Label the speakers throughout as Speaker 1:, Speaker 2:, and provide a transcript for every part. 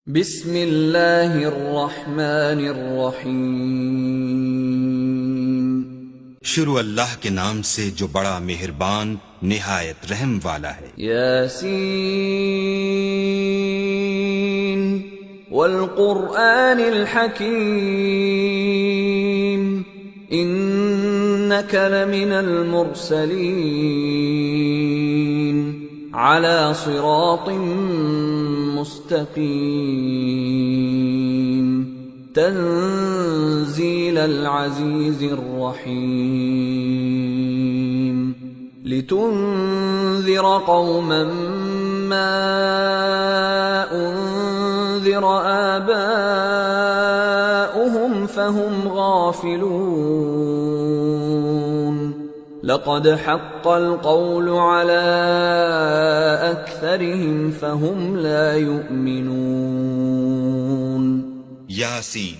Speaker 1: بسم اللہ الرحمن الرحیم۔
Speaker 2: شروع اللہ کے نام سے جو بڑا مہربان نہایت رحم والا ہے۔
Speaker 1: یاسین والقرآن الحکیم انک لمن المرسلین علی صراط مستقیم تنزیل العزیز الرحیم لتنذر قوما ما انذر آباؤهم فهم غافلون لقد حق القول على أكثرهم فهم لا يؤمنون۔
Speaker 2: یاسین،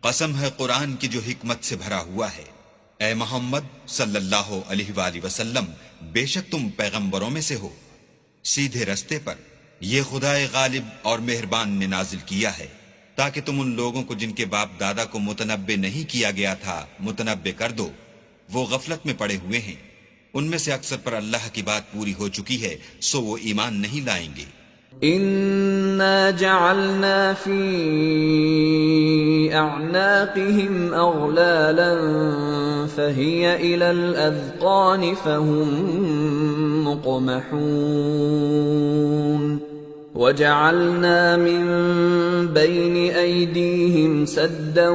Speaker 2: قسم ہے قرآن کی جو حکمت سے بھرا ہوا ہے۔ اے محمد صلی اللہ علیہ وآلہ وسلم، بے شک تم پیغمبروں میں سے ہو، سیدھے رستے پر یہ خدائے غالب اور مہربان نے نازل کیا ہے تاکہ تم ان لوگوں کو جن کے باپ دادا کو متنبع نہیں کیا گیا تھا متنبع کر دو۔ وہ غفلت میں پڑے ہوئے ہیں، ان میں سے اکثر پر اللہ کی بات پوری ہو چکی ہے، سو وہ ایمان نہیں لائیں گے۔
Speaker 1: اِنَّا جَعَلْنَا فِي أَعْنَاقِهِمْ أَغْلَالًا فَهِيَ إِلَى الْأَذْقَانِ فَهُمْ مُقْمَحُونَ وَجَعَلْنَا مِن بَيْنِ أَيْدِيهِمْ سَدًّا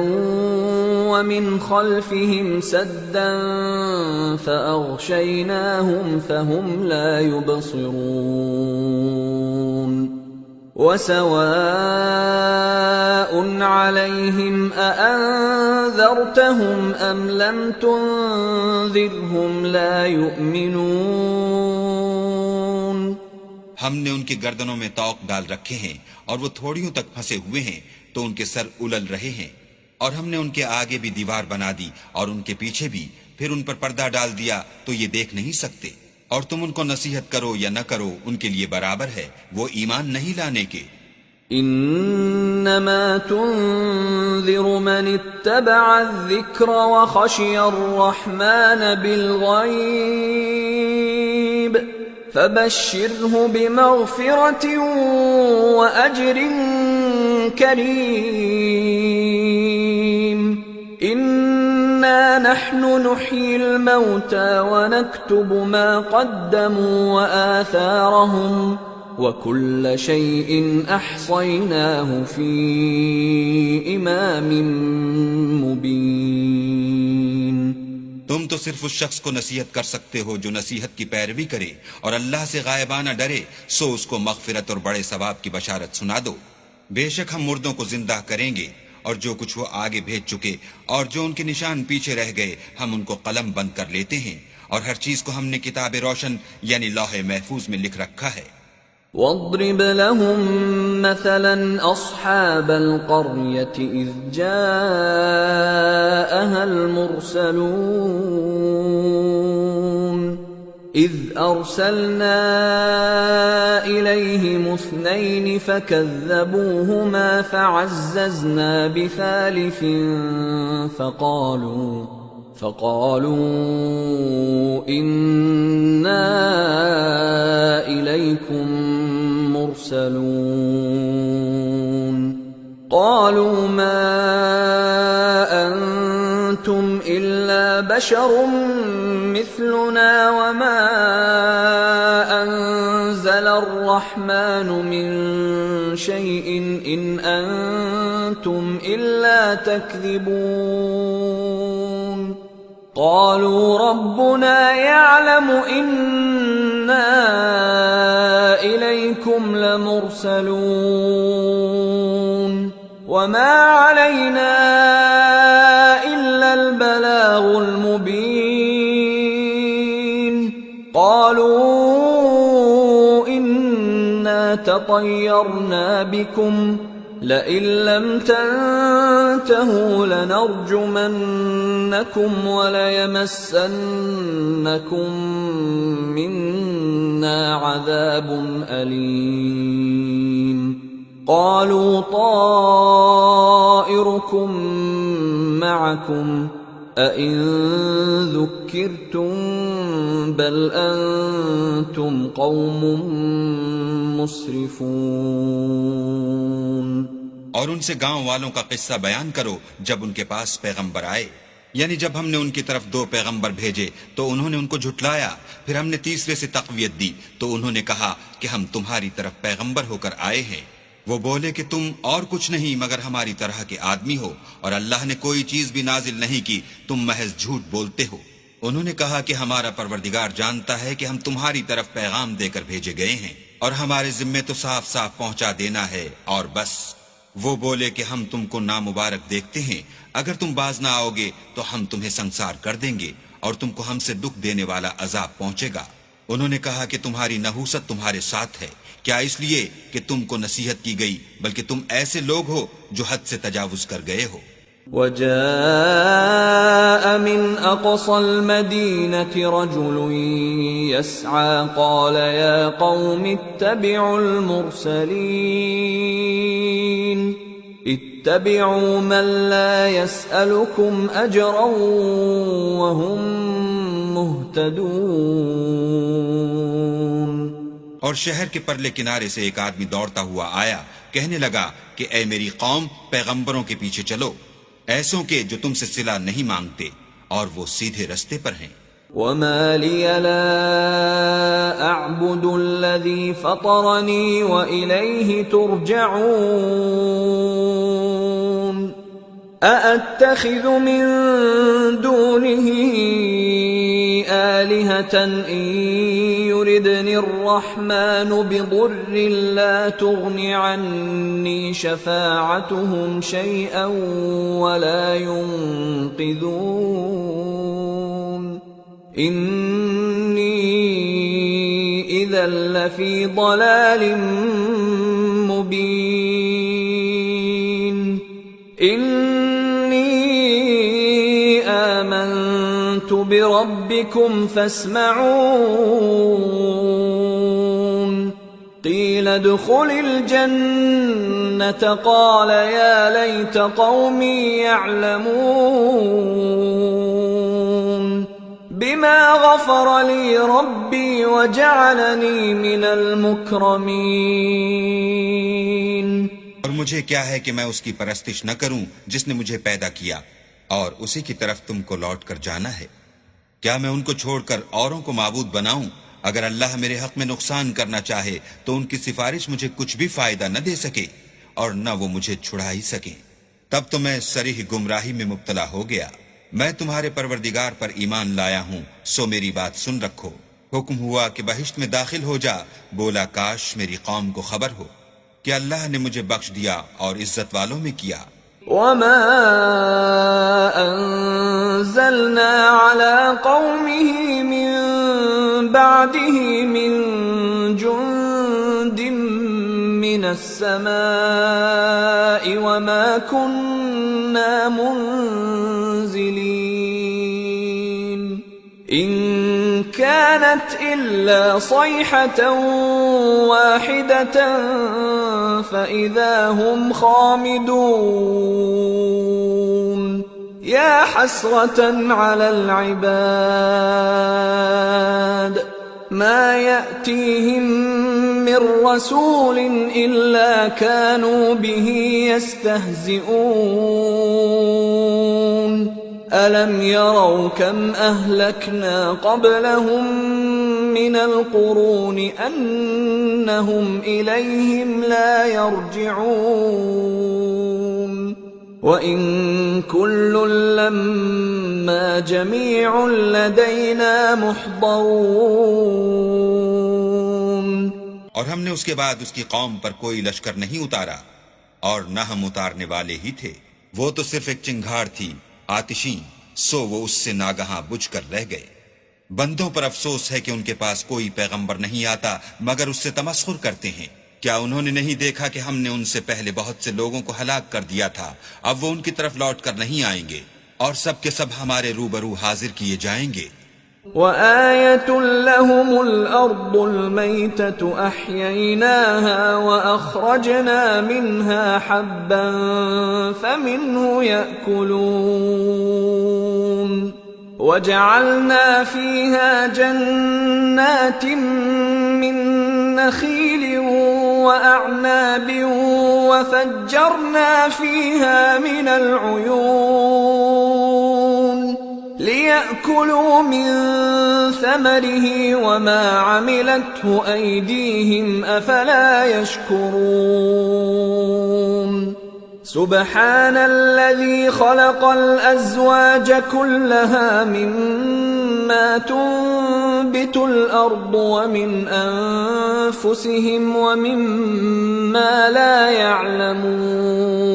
Speaker 1: وَمِنْ خَلْفِهِمْ سَدًّا فَأَغْشَيْنَاهُمْ فَهُمْ لَا يُبْصِرُونَ وَسَوَاءٌ عَلَيْهِمْ أَأَنذَرْتَهُمْ أَمْ لَمْ تُنذِرْهُمْ لَا يُؤْمِنُونَ۔
Speaker 2: ہم نے ان کی گردنوں میں طوق ڈال رکھے ہیں اور وہ تھوڑیوں تک پھنسے ہوئے ہیں تو ان کے سر الل رہے ہیں، اور ہم نے ان کے آگے بھی دیوار بنا دی اور ان کے پیچھے بھی، پھر ان پر پردہ ڈال دیا تو یہ دیکھ نہیں سکتے، اور تم ان کو نصیحت کرو یا نہ کرو ان کے لیے برابر ہے، وہ ایمان نہیں لانے کے۔
Speaker 1: انما تنذر من اتبع الذکر وخشی الرحمن بالغیب فبشره بمغفرة وأجر كريم۔ إنا نحن نحيي الموتى ونكتب ما قدموا وآثارهم وكل شيء أحصيناه في إمام مبين۔
Speaker 2: تم تو صرف اس شخص کو نصیحت کر سکتے ہو جو نصیحت کی پیروی کرے اور اللہ سے غائبانہ ڈرے، سو اس کو مغفرت اور بڑے ثواب کی بشارت سنا دو۔ بے شک ہم مردوں کو زندہ کریں گے، اور جو کچھ وہ آگے بھیج چکے اور جو ان کے نشان پیچھے رہ گئے ہم ان کو قلم بند کر لیتے ہیں، اور ہر چیز کو ہم نے کتاب روشن یعنی لوح محفوظ میں لکھ رکھا ہے۔
Speaker 1: واضرب لهم مثلا أصحاب القرية إذ جاءها المرسلون إذ أرسلنا إليهم اثنين فكذبوهما فعززنا بثالث فقالوا إنا إليكم مرسلون قالوا ما أنتم إلا بشر مثلنا وما أنزل الرحمن من شيء إن أنتم إلا تكذبون قالوا ربنا يعلم إنا إليكم لمرسلون وما علينا إلا البلاغ المبين قالوا إنا تطيرنا بكم لئن لم تنتهوا لنرجمنكم وليمسنكم منا عذاب أليم۔ قالوا طائركم معكم أئن ذكرتم بل أنتم قوم مسرفون۔
Speaker 2: اور ان سے گاؤں والوں کا قصہ بیان کرو جب ان کے پاس پیغمبر آئے، یعنی جب ہم نے ان کی طرف 2 پیغمبر بھیجے تو انہوں نے ان کو جھٹلایا، پھر ہم نے تیسرے سے تقویت دی تو انہوں نے کہا کہ ہم تمہاری طرف پیغمبر ہو کر آئے ہیں۔ وہ بولے کہ تم اور کچھ نہیں مگر ہماری طرح کے آدمی ہو، اور اللہ نے کوئی چیز بھی نازل نہیں کی، تم محض جھوٹ بولتے ہو۔ انہوں نے کہا کہ ہمارا پروردگار جانتا ہے کہ ہم تمہاری طرف پیغام دے کر بھیجے گئے ہیں، اور ہمارے ذمے تو صاف صاف پہنچا دینا ہے اور بس۔ وہ بولے کہ ہم تم کو نامبارک دیکھتے ہیں، اگر تم باز نہ آؤ گے تو ہم تمہیں سنسار کر دیں گے اور تم کو ہم سے دکھ دینے والا عذاب پہنچے گا۔ انہوں نے کہا کہ تمہاری نحوست تمہارے ساتھ ہے، کیا اس لیے کہ تم کو نصیحت کی گئی، بلکہ تم ایسے لوگ ہو جو حد سے تجاوز کر گئے ہو۔
Speaker 1: وجاء من أقصى المدينة رجل يسعى قال يا قوم اتبعوا المرسلين اتبعوا من لا يسألكم أجرا وهم مهتدون۔
Speaker 2: اور شہر کے پرلے کنارے سے ایک آدمی دوڑتا ہوا آیا، کہنے لگا کہ اے میری قوم، پیغمبروں کے پیچھے چلو، ایسوں کے جو تم سے صلہ نہیں مانگتے اور وہ سیدھے رستے پر ہیں۔
Speaker 1: وما لي لا أعبد الذي فطرني وإليه ترجعون أأتخذ من دونه آلهة إن يردني الرحمن بضر لا تغن عني شفاعتهم شيئا ولا ينقذون إني إذا لفي ضلال مبين إني آمنت بربكم فاسمعون قيل ادخل الجنة قال يا ليت قومي يعلمون بما غفر لي ربي وجعلني من المكرمين۔
Speaker 2: اور مجھے کیا ہے کہ میں اس کی پرستش نہ کروں جس نے مجھے پیدا کیا، اور اسی کی طرف تم کو لوٹ کر جانا ہے۔ کیا میں ان کو چھوڑ کر اوروں کو معبود بناؤں؟ اگر اللہ میرے حق میں نقصان کرنا چاہے تو ان کی سفارش مجھے کچھ بھی فائدہ نہ دے سکے اور نہ وہ مجھے چھڑا ہی سکیں۔ تب تو میں صریح گمراہی میں مبتلا ہو گیا۔ میں تمہارے پروردگار پر ایمان لایا ہوں، سو میری بات سن رکھو۔ حکم ہوا کہ بہشت میں داخل ہو جا، بولا کاش میری قوم کو خبر ہو کہ اللہ نے مجھے بخش دیا اور عزت والوں میں کیا۔
Speaker 1: وما أنزلنا على قومه من بعده من جند من السماء وما كنا منزلين إن كانت إلا صيحة واحدة فإذا هم خامدون يا حسرة على العباد ما يأتيهم من رسول إلا كانوا به يستهزئون ألم يروا كم أهلكنا قبلهم من القرون أنهم إليهم لا يرجعون وإن كل لما جميع لدينا محضرون۔
Speaker 2: اور ہم نے اس کے بعد اس کی قوم پر کوئی لشکر نہیں اتارا اور نہ ہم اتارنے والے ہی تھے، وہ تو صرف ایک چنگھاڑ تھی آتشیں، سو وہ اس سے ناگہاں بجھ کر رہ گئے۔ بندوں پر افسوس ہے کہ ان کے پاس کوئی پیغمبر نہیں آتا مگر اس سے تمسخر کرتے ہیں۔ کیا انہوں نے نہیں دیکھا کہ ہم نے ان سے پہلے بہت سے لوگوں کو ہلاک کر دیا تھا، اب وہ ان کی طرف لوٹ کر نہیں آئیں گے اور سب کے سب ہمارے روبرو حاضر کیے جائیں گے۔
Speaker 1: وآية لهم الأرض الميتة أحييناها وأخرجنا منها حبا فمنه يأكلون وجعلنا فيها جنات من نخيل وأعناب وفجرنا فيها من العيون ليأكلوا من ثمره وما عملته أيديهم أفلا يشكرون سبحان الذي خلق الأزواج كلها مما تنبت الأرض ومن أنفسهم ومما لا يعلمون.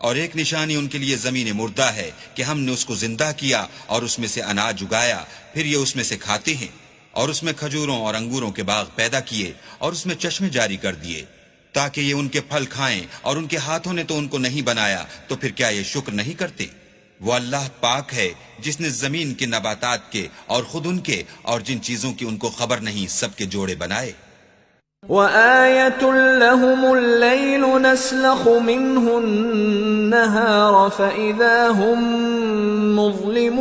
Speaker 2: اور ایک نشانی ان کے لیے زمین مردہ ہے کہ ہم نے اس کو زندہ کیا اور اس میں سے اناج اگایا، پھر یہ اس میں سے کھاتے ہیں، اور اس میں کھجوروں اور انگوروں کے باغ پیدا کیے اور اس میں چشمے جاری کر دیے تاکہ یہ ان کے پھل کھائیں، اور ان کے ہاتھوں نے تو ان کو نہیں بنایا، تو پھر کیا یہ شکر نہیں کرتے؟ وہ اللہ پاک ہے جس نے زمین کے نباتات کے اور خود ان کے اور جن چیزوں کی ان کو خبر نہیں سب کے جوڑے بنائے.
Speaker 1: وآية لهم الليل نسلخ منه النهار فإذا هم مظلمون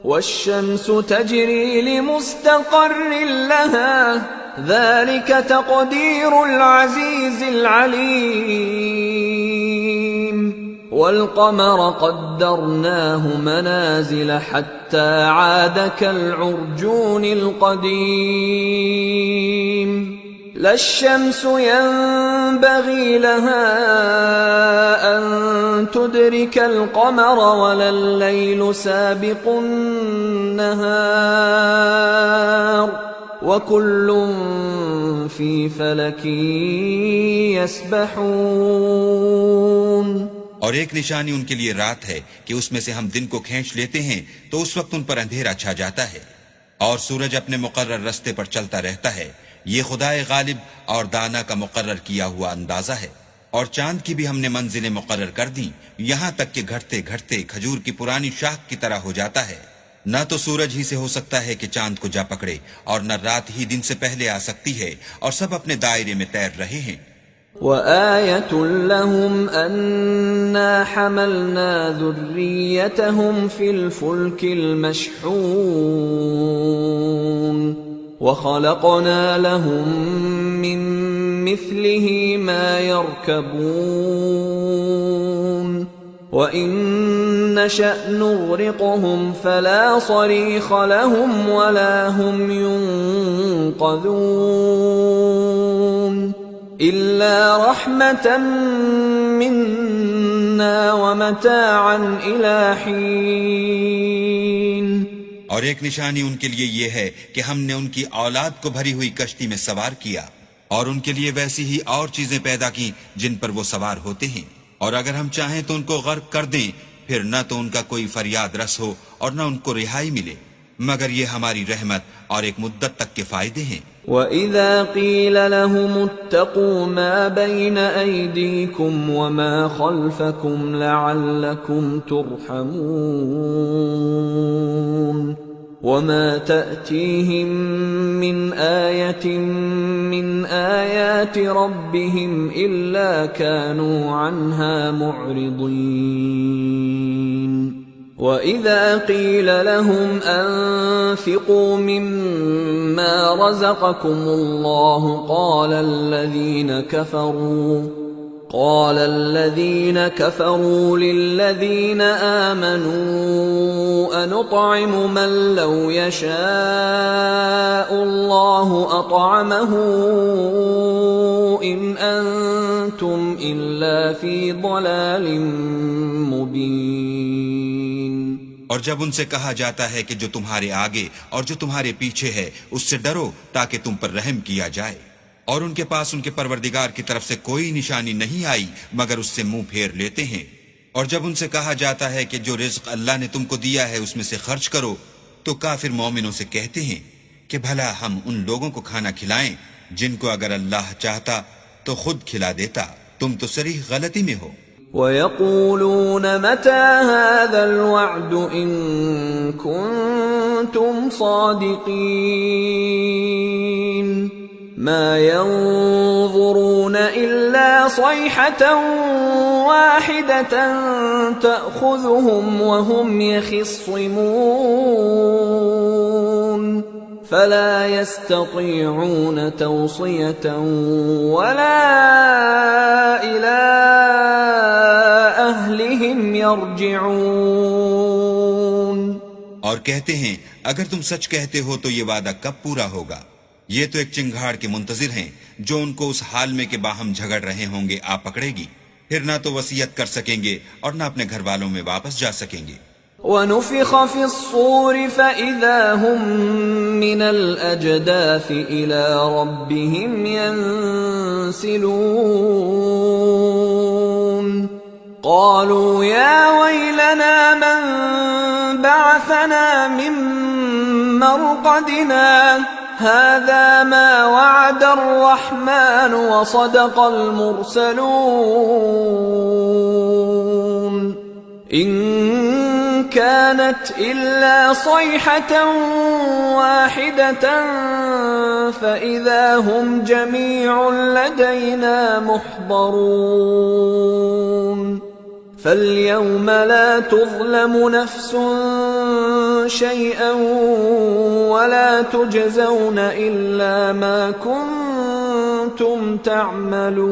Speaker 1: والشمس تجري لمستقر لها ذلك تقدير العزيز العليم والقمر قدرناه منازل حتى عاد كالعرجون القديم لا الشمس ينبغي لها أن تدرك القمر ولا الليل سابق النهار وكل في فلك يسبحون.
Speaker 2: اور ایک نشانی ان کے لیے رات ہے کہ اس میں سے ہم دن کو کھینچ لیتے ہیں تو اس وقت ان پر اندھیرا چھا جاتا ہے، اور سورج اپنے مقرر رستے پر چلتا رہتا ہے. یہ خدائے غالب اور دانا کا مقرر کیا ہوا اندازہ ہے. اور چاند کی بھی ہم نے منزلیں مقرر کر دیں یہاں تک کہ گھٹتے گھٹتے کھجور کی پرانی شاخ کی طرح ہو جاتا ہے. نہ تو سورج ہی سے ہو سکتا ہے کہ چاند کو جا پکڑے، اور نہ رات ہی دن سے پہلے آ سکتی ہے، اور سب اپنے دائرے میں تیر رہے ہیں.
Speaker 1: وآية لهم أنا حملنا ذريتهم في الفلك المشحون وخلقنا لهم من مثله ما يركبون وإن نشأ نغرقهم فلا صريخ لهم ولا هم ينقذون إلا رحمة منا ومتاعا إلى حين.
Speaker 2: اور ایک نشانی ان کے لیے یہ ہے کہ ہم نے ان کی اولاد کو بھری ہوئی کشتی میں سوار کیا، اور ان کے لیے ویسی ہی اور چیزیں پیدا کی جن پر وہ سوار ہوتے ہیں، اور اگر ہم چاہیں تو ان کو غرق کر دیں، پھر نہ تو ان کا کوئی فریاد رس ہو اور نہ ان کو رہائی ملے، مگر یہ ہماری رحمت اور ایک مدت تک کے فائدے ہیں.
Speaker 1: وَإِذَا قِيلَ لَهُمُ اتَّقُوا مَا بَيْنَ أَيْدِيكُمْ وَمَا خَلْفَكُمْ لَعَلَّكُمْ تُرْحَمُونَ وَمَا تَأْتِيهِمْ مِنْ آيَةٍ مِنْ آيَاتِ رَبِّهِمْ إِلَّا كَانُوا عَنْهَا مُعْرِضِينَ. وَإِذَا قِيلَ لَهُمْ أَنفِقُوا مِمَّا رَزَقَكُمُ اللَّهُ قَالَ الَّذِينَ كَفَرُوا لِلَّذِينَ آمَنُوا أَنُطْعِمُ مَن لَّوْ يَشَاءُ اللَّهُ أَطْعَمَهُ إِنْ أَنتُمْ إِلَّا فِي ضَلَالٍ مُّبِينٍ.
Speaker 2: اور جب ان سے کہا جاتا ہے کہ جو تمہارے آگے اور جو تمہارے پیچھے ہے اس سے ڈرو تاکہ تم پر رحم کیا جائے، اور ان کے پاس ان کے پروردگار کی طرف سے کوئی نشانی نہیں آئی مگر اس سے منہ پھیر لیتے ہیں. اور جب ان سے کہا جاتا ہے کہ جو رزق اللہ نے تم کو دیا ہے اس میں سے خرچ کرو، تو کافر مومنوں سے کہتے ہیں کہ بھلا ہم ان لوگوں کو کھانا کھلائیں جن کو اگر اللہ چاہتا تو خود کھلا دیتا، تم تو صریح غلطی میں ہو.
Speaker 1: وَيَقُولُونَ مَتَى هَذَا الْوَعْدُ إِن كُنتُمْ صَادِقِينَ مَا يَنظُرُونَ إِلَّا صَيْحَةً وَاحِدَةً تَأْخُذُهُمْ وَهُمْ يَخِصِّمُونَ فَلَا يَسْتَطِيعُونَ تَوْصِيَةً وَلَا إِلَى أَهْلِهِمْ يَرْجِعُونَ۔
Speaker 2: اور کہتے ہیں اگر تم سچ کہتے ہو تو یہ وعدہ کب پورا ہوگا؟ یہ تو ایک چنگھاڑ کے منتظر ہیں جو ان کو اس حال میں کہ باہم جھگڑ رہے ہوں گے آ پکڑے گی، پھر نہ تو وصیت کر سکیں گے اور نہ اپنے گھر والوں میں واپس جا سکیں گے۔
Speaker 1: وَنُفِخَ فِي الصُّورِ فَإِذَا هُم مِّنَ الْأَجْدَاثِ إِلَى رَبِّهِمْ يَنسِلُونَ قَالُوا يَا وَيْلَنَا مَن بَعَثَنَا مِن مَّرْقَدِنَا هَذَا مَا وَعَدَ الرَّحْمَنُ وَصَدَقَ الْمُرْسَلُونَ إِن كَانَتْ إِلَّا صَيْحَةً وَاحِدَةً فَإِذَا هُمْ جَمِيعٌ لَدَيْنَا مُحْضَرُونَ فَالْيَوْمَ لَا تُظْلَمُ نَفْسٌ شَيْئًا وَلَا تُجْزَوْنَ إِلَّا مَا كُنتُمْ تَعْمَلُونَ۔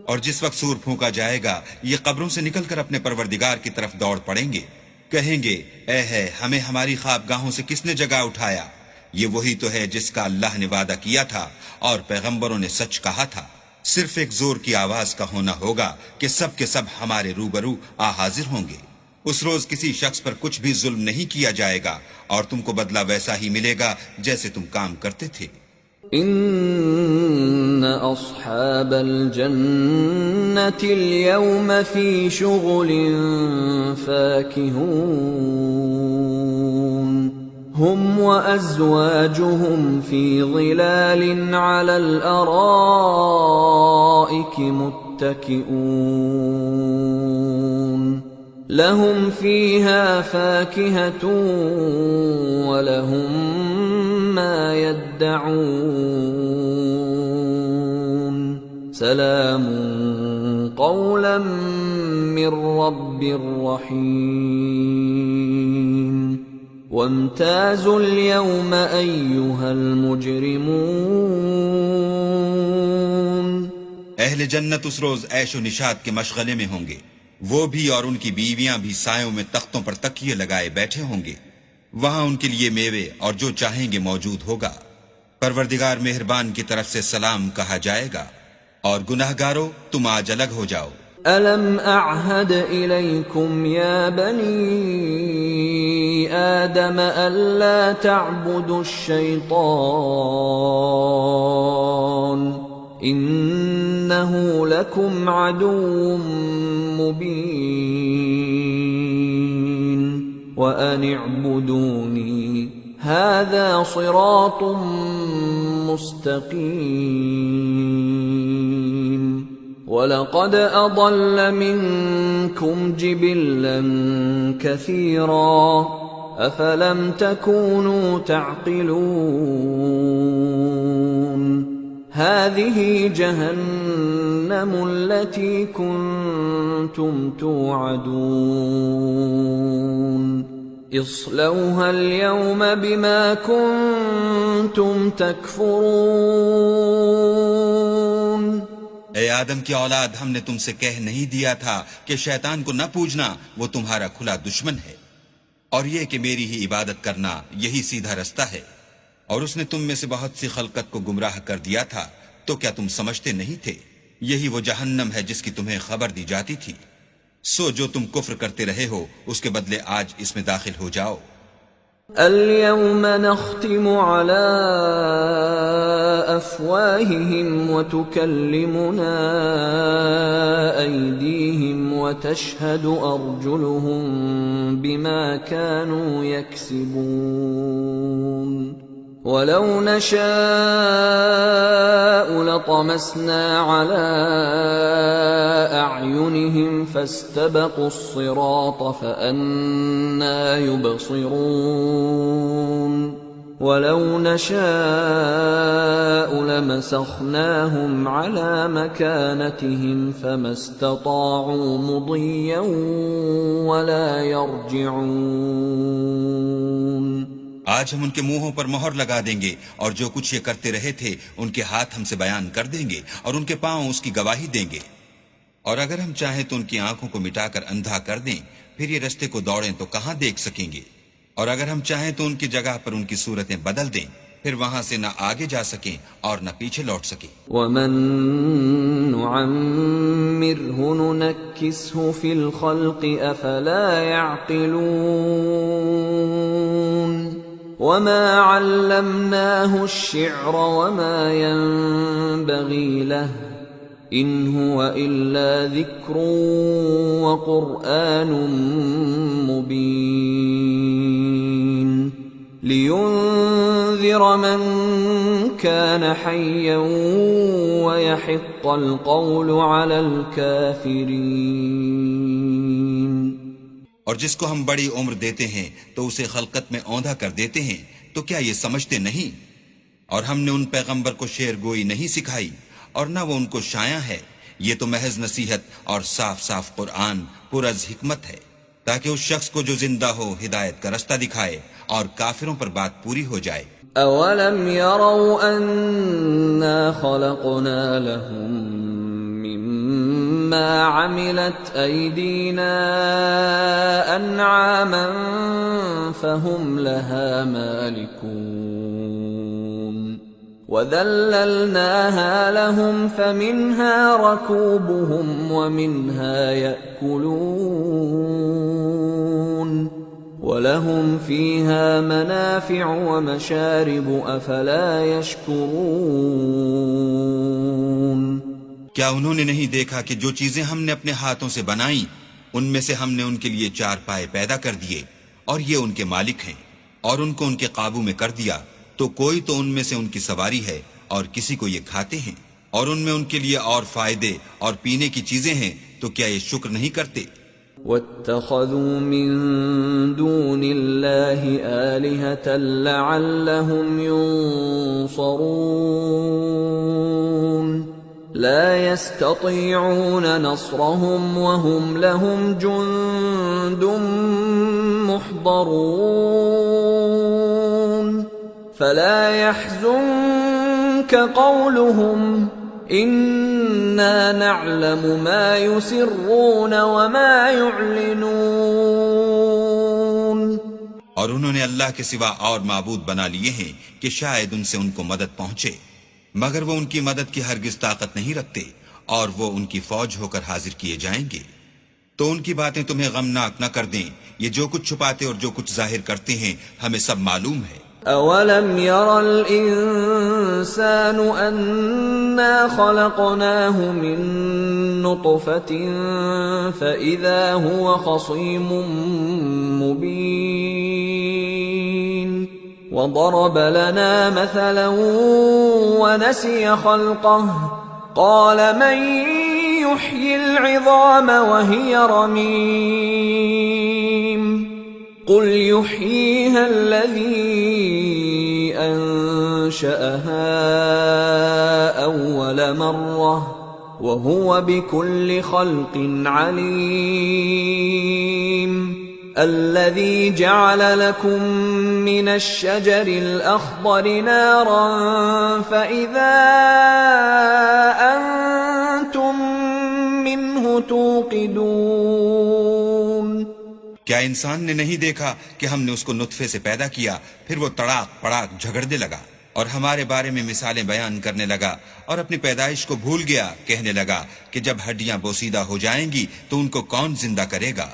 Speaker 2: اور جس وقت سور پھونکا جائے گا یہ قبروں سے نکل کر اپنے پروردگار کی طرف دوڑ پڑیں گے، کہیں گے اے ہے ہمیں ہماری خوابگاہوں سے کس نے جگا اٹھایا؟ یہ وہی تو ہے جس کا اللہ نے وعدہ کیا تھا اور پیغمبروں نے سچ کہا تھا۔ صرف ایک زور کی آواز کا ہونا ہوگا کہ سب کے سب ہمارے روبرو آ حاضر ہوں گے۔ اس روز کسی شخص پر کچھ بھی ظلم نہیں کیا جائے گا اور تم کو بدلہ ویسا ہی ملے گا جیسے تم کام کرتے تھے۔
Speaker 1: ان اصحاب الجنة اليوم في شغل فاكهون هم وازواجهم في ظلال على الارائك متكئون لهم فيها فاكهة ولهم ما يدعون سلام قولا من رب رحيم وامتازوا اليوم أيها المجرمون۔
Speaker 2: اہل جنت اس روز عیش و نشاط کے مشغلے میں ہوں گے، وہ بھی اور ان کی بیویاں بھی سایوں میں تختوں پر تکیے لگائے بیٹھے ہوں گے، وہاں ان کے لیے میوے اور جو چاہیں گے موجود ہوگا۔ پروردگار مہربان کی طرف سے سلام کہا جائے گا، اور گناہگارو تم آج الگ ہو جاؤ۔
Speaker 1: أَلَمْ أَعْهَدْ إِلَيْكُمْ يَا بَنِي آدَمَ أَلَّا تَعْبُدُوا الشَّيْطَانَ إِنَّهُ لَكُمْ عَدُوٌّ مُّبِينٌ وَأَنِ اعْبُدُونِي هَذَا صِرَاطٌ مُّسْتَقِيمٌ وَلَقَدْ أَضَلَّ مِنكُمْ جِبِلًّا كَثِيرًا أَفَلَمْ تَكُونُوا تَعْقِلُونَ هَذِهِ جَهَنَّمُ الَّتِي كُنتُمْ تُوعَدُونَ اصْلَوْهَا الْيَوْمَ بِمَا كُنتُمْ تَكْفُرُونَ۔
Speaker 2: اے آدم کی اولاد، ہم نے تم سے کہہ نہیں دیا تھا کہ شیطان کو نہ پوجنا، وہ تمہارا کھلا دشمن ہے، اور یہ کہ میری ہی عبادت کرنا یہی سیدھا رستہ ہے، اور اس نے تم میں سے بہت سی خلقت کو گمراہ کر دیا تھا، تو کیا تم سمجھتے نہیں تھے؟ یہی وہ جہنم ہے جس کی تمہیں خبر دی جاتی تھی، سو جو تم کفر کرتے رہے ہو اس کے بدلے آج اس میں داخل ہو جاؤ۔
Speaker 1: اليوم نختم على أفواههم وتكلمنا أيديهم وتشهد أرجلهم بما كانوا يكسبون وَلَوْ نَشَاءُ لَطَمَسْنَا عَلَىٰ أَعْيُنِهِمْ فَاسْتَبَقُوا الصِّرَاطَ فَأَنَّىٰ يُبْصِرُونَ وَلَوْ نَشَاءُ لَمَسَخْنَاهُمْ عَلَىٰ مَكَانَتِهِمْ فَمَا اسْتَطَاعُوا مُضِيًّا وَلَا يَرْجِعُونَ
Speaker 2: آج ہم ان کے منہوں پر مہر لگا دیں گے، اور جو کچھ یہ کرتے رہے تھے ان کے ہاتھ ہم سے بیان کر دیں گے، اور ان کے پاؤں اس کی گواہی دیں گے۔ اور اگر ہم چاہیں تو ان کی آنکھوں کو مٹا کر اندھا کر دیں، پھر یہ رستے کو دوڑیں تو کہاں دیکھ سکیں گے؟ اور اگر ہم چاہیں تو ان کی جگہ پر ان کی صورتیں بدل دیں، پھر وہاں سے نہ آگے جا سکیں اور نہ پیچھے لوٹ سکیں۔
Speaker 1: وَمَن نُعَمِّرْهُ نُنَكِّسْهُ فِي الْخَلْقِ أَفَلَا يَعْقِلُونَ وَمَا عَلَّمْنَاهُ الشِّعْرَ وَمَا يَنبَغِي لَهُ إِنْ هُوَ إِلَّا ذِكْرٌ وَقُرْآنٌ مُبِينٌ لِيُنذِرَ مَن كَانَ حَيًّا وَيَحِقَّ الْقَوْلُ عَلَى الْكَافِرِينَ۔
Speaker 2: اور جس کو ہم بڑی عمر دیتے ہیں تو اسے خلقت میں اوندھا کر دیتے ہیں، تو کیا یہ سمجھتے نہیں؟ اور ہم نے ان پیغمبر کو شعر گوئی نہیں سکھائی، اور نہ وہ ان کو شایع ہے۔ یہ تو محض نصیحت اور صاف صاف قرآن پرز حکمت ہے، تاکہ اس شخص کو جو زندہ ہو ہدایت کا رستہ دکھائے اور کافروں پر بات پوری ہو جائے۔
Speaker 1: أَوَلَمْ يَرَوْا أَنَّا خَلَقْنَا لَهُم مِّمَّا عَمِلَتْ أَيْدِينَا أَنْعَامًا فَهُمْ لَهَا مَالِكُونَ وَذَلَّلْنَاهَا لَهُمْ فَمِنْهَا رَكُوبُهُمْ وَمِنْهَا يَأْكُلُونَ وَلَهُمْ فِيهَا مَنَافِعُ وَمَشَارِبُ أَفَلَا يَشْكُرُونَ
Speaker 2: کیا انہوں نے نہیں دیکھا کہ جو چیزیں ہم نے اپنے ہاتھوں سے بنائیں ان میں سے ہم نے ان کے لیے چار پائے پیدا کر دیے، اور یہ ان کے مالک ہیں، اور ان کو ان کے قابو میں کر دیا، تو کوئی تو ان میں سے ان کی سواری ہے اور کسی کو یہ کھاتے ہیں، اور ان میں ان کے لیے اور فائدے اور پینے کی چیزیں ہیں، تو کیا یہ شکر نہیں کرتے؟
Speaker 1: وَاتَّخَذُوا مِن دُونِ اللَّهِ آلِهَةً لَعَلَّهُمْ يُنصَرُونَ لَا يَسْتَطِيعُونَ نَصْرَهُمْ وَهُمْ لَهُمْ جُندٌ مُحْضَرُونَ فَلَا يَحْزُنكَ قَوْلُهُمْ إِنَّا نَعْلَمُ مَا يُسِرُّونَ وَمَا يُعْلِنُونَ
Speaker 2: اور انہوں نے اللہ کے سوا اور معبود بنا لیے ہیں کہ شاید ان سے ان کو مدد پہنچے، مگر وہ ان کی مدد کی ہرگز طاقت نہیں رکھتے، اور وہ ان کی فوج ہو کر حاضر کیے جائیں گے۔ تو ان کی باتیں تمہیں غمناک نہ کر دیں، یہ جو کچھ چھپاتے اور جو کچھ ظاہر کرتے ہیں ہمیں سب معلوم ہے۔
Speaker 1: أَوَلَمْ يَرَ الْإِنسَانُ أَنَّا خَلَقْنَاهُ مِن نُّطْفَةٍ فَإِذَا هُوَ خَصِيمٌ مُّبِينٌ وَضَرَبَ لَنَا مَثَلًا وَنَسِيَ خَلْقَهُ قَالَ مَن يُحْيِي الْعِظَامَ وَهِيَ رَمِيمٌ قُلْ يُحْيِيهَا الَّذِي أَنشَأَهَا أَوَّلَ مَرَّةٍ وَهُوَ بِكُلِّ خَلْقٍ عَلِيمٌ الَّذِي جَعَلَ لَكُم مِّنَ الشَّجَرِ الْأَخْضَرِ نَارًا فَإِذَا أَنتُم مِّنْهُ تُوقِدُونَ
Speaker 2: کیا انسان نے نہیں دیکھا کہ ہم نے اس کو نطفے سے پیدا کیا، پھر وہ تڑاک پڑاک جھگڑنے لگا اور ہمارے بارے میں مثالیں بیان کرنے لگا، اور اپنی پیدائش کو بھول گیا، کہنے لگا کہ جب ہڈیاں بوسیدہ ہو جائیں گی تو ان کو کون زندہ کرے گا؟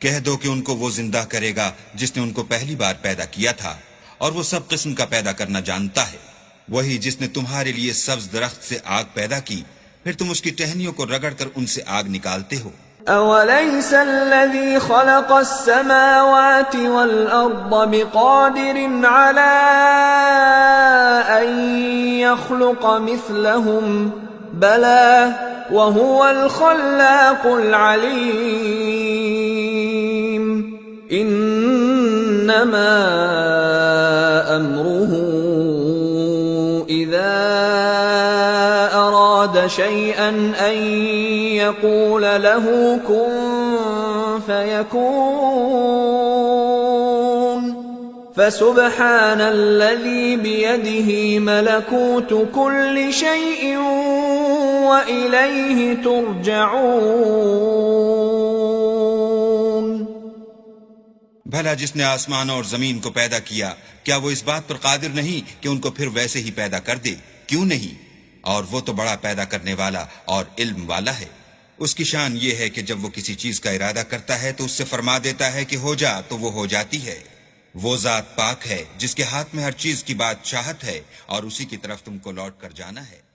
Speaker 2: کہہ دو کہ ان کو وہ زندہ کرے گا جس نے ان کو پہلی بار پیدا کیا تھا، اور وہ سب قسم کا پیدا کرنا جانتا ہے، وہی جس نے تمہارے لیے سبز درخت سے آگ پیدا کی، پھر تم اس کی ٹہنیوں کو رگڑ کر ان سے آگ نکالتے ہو۔
Speaker 1: أوليس الذي خلق السماوات والأرض بقادر على أن يخلق مثلهم بلى وهو الخلاق العليم إنما أمره إذا أراد شيئا أن يقول له كن فيكون فسبحان الذي بيده ملكوت كل شيء وإليه ترجعون.
Speaker 2: بھلا جس نے آسمان اور زمین کو پیدا کیا کیا وہ اس بات پر قادر نہیں کہ ان کو پھر ویسے ہی پیدا کر دے؟ کیوں نہیں؟ اور وہ تو بڑا پیدا کرنے والا اور علم والا ہے. اس کی شان یہ ہے کہ جب وہ کسی چیز کا ارادہ کرتا ہے تو اس سے فرما دیتا ہے کہ ہو جا تو وہ ہو جاتی ہے. وہ ذات پاک ہے جس کے ہاتھ میں ہر چیز کی بادشاہت ہے اور اسی کی طرف تم کو لوٹ کر جانا ہے.